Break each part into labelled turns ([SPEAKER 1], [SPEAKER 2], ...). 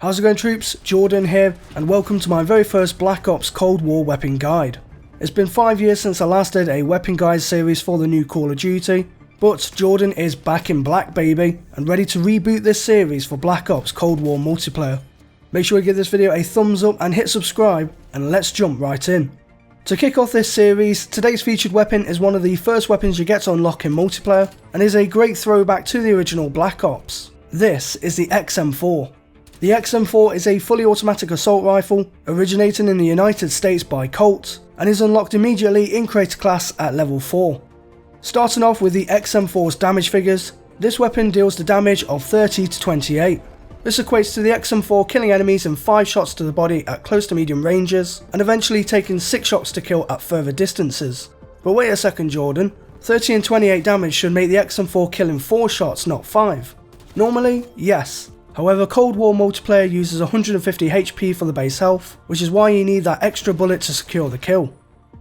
[SPEAKER 1] How's it going, troops? Jordan here, and welcome to my very first Black Ops Cold War weapon guide. It's been 5 years since I last did a weapon guide series for the new Call of Duty, but Jordan is back in black, baby, and ready to reboot this series for Black Ops Cold War multiplayer. Make sure you give this video a thumbs up and hit subscribe, and let's jump right in. To kick off this series, today's featured weapon is one of the first weapons you get to unlock in multiplayer, and is a great throwback to the original Black Ops. This is the XM4. The XM4 is a fully automatic assault rifle, originating in the United States by Colt, and is unlocked immediately in Creator Class at level 4. Starting off with the XM4's damage figures, this weapon deals the damage of 30 to 28. This equates to the XM4 killing enemies in 5 shots to the body at close to medium ranges, and eventually taking 6 shots to kill at further distances. But wait a second, Jordan, 30 and 28 damage should make the XM4 kill in 4 shots, not 5. Normally, yes. However, Cold War multiplayer uses 150 HP for the base health, which is why you need that extra bullet to secure the kill.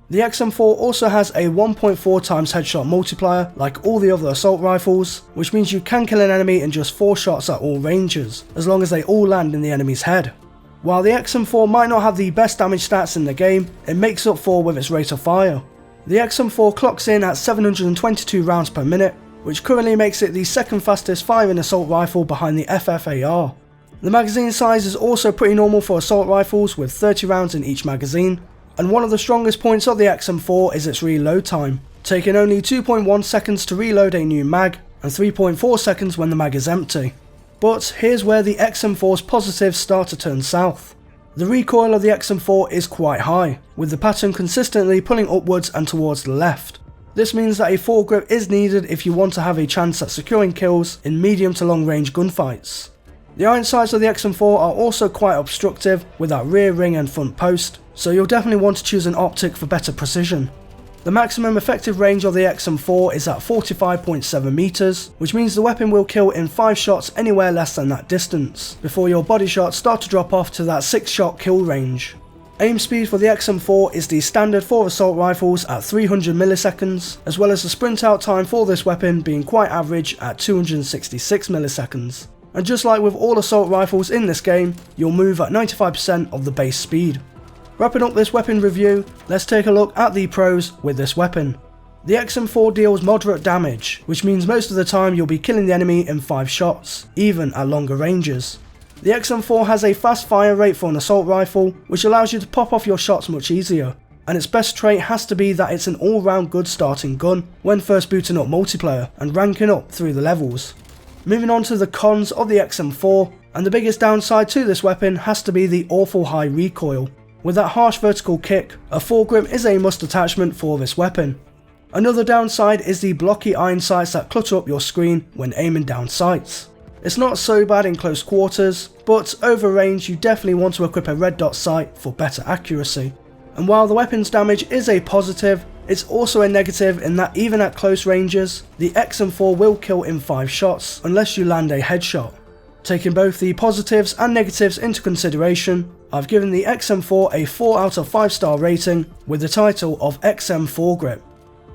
[SPEAKER 1] The XM4 also has a 1.4 times headshot multiplier like all the other assault rifles, which means you can kill an enemy in just 4 shots at all ranges, as long as they all land in the enemy's head. While the XM4 might not have the best damage stats in the game, it makes up for with its rate of fire. The XM4 clocks in at 722 rounds per minute, which currently makes it the second fastest firing assault rifle behind the FFAR. The magazine size is also pretty normal for assault rifles with 30 rounds in each magazine, and one of the strongest points of the XM4 is its reload time, taking only 2.1 seconds to reload a new mag and 3.4 seconds when the mag is empty. But here's where the XM4's positives start to turn south. The recoil of the XM4 is quite high, with the pattern consistently pulling upwards and towards the left. This means that a foregrip is needed if you want to have a chance at securing kills in medium to long range gunfights. The iron sights of the XM4 are also quite obstructive with that rear ring and front post, so you'll definitely want to choose an optic for better precision. The maximum effective range of the XM4 is at 45.7 meters, which means the weapon will kill in 5 shots anywhere less than that distance, before your body shots start to drop off to that 6 shot kill range. Aim speed for the XM4 is the standard for assault rifles at 300 milliseconds, as well as the sprint out time for this weapon being quite average at 266 milliseconds. And just like with all assault rifles in this game, you'll move at 95% of the base speed. Wrapping up this weapon review, let's take a look at the pros with this weapon. The XM4 deals moderate damage, which means most of the time you'll be killing the enemy in 5 shots, even at longer ranges. The XM4 has a fast fire rate for an assault rifle, which allows you to pop off your shots much easier, and its best trait has to be that it's an all-round good starting gun when first booting up multiplayer and ranking up through the levels. Moving on to the cons of the XM4, and the biggest downside to this weapon has to be the awful high recoil. With that harsh vertical kick, a foregrip is a must attachment for this weapon. Another downside is the blocky iron sights that clutter up your screen when aiming down sights. It's not so bad in close quarters, but over range you definitely want to equip a red dot sight for better accuracy. And while the weapon's damage is a positive, it's also a negative in that even at close ranges, the XM4 will kill in 5 shots unless you land a headshot. Taking both the positives and negatives into consideration, I've given the XM4 a 4 out of 5 star rating with the title of XM4 Grip.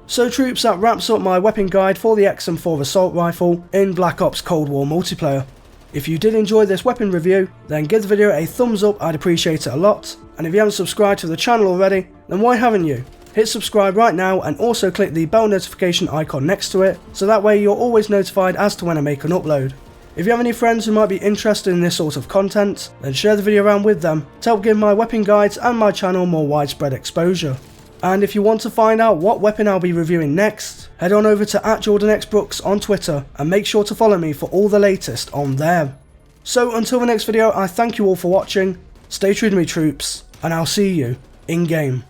[SPEAKER 1] So troops, that wraps up my weapon guide for the XM4 Assault Rifle in Black Ops Cold War multiplayer. If you did enjoy this weapon review, then give the video a thumbs up, I'd appreciate it a lot, and if you haven't subscribed to the channel already, then why haven't you? Hit subscribe right now and also click the bell notification icon next to it, so that way you're always notified as to when I make an upload. If you have any friends who might be interested in this sort of content, then share the video around with them to help give my weapon guides and my channel more widespread exposure. And if you want to find out what weapon I'll be reviewing next, head on over to @jordanxbrookes on Twitter and make sure to follow me for all the latest on there. So until the next video, I thank you all for watching, stay true to me troops, and I'll see you in game.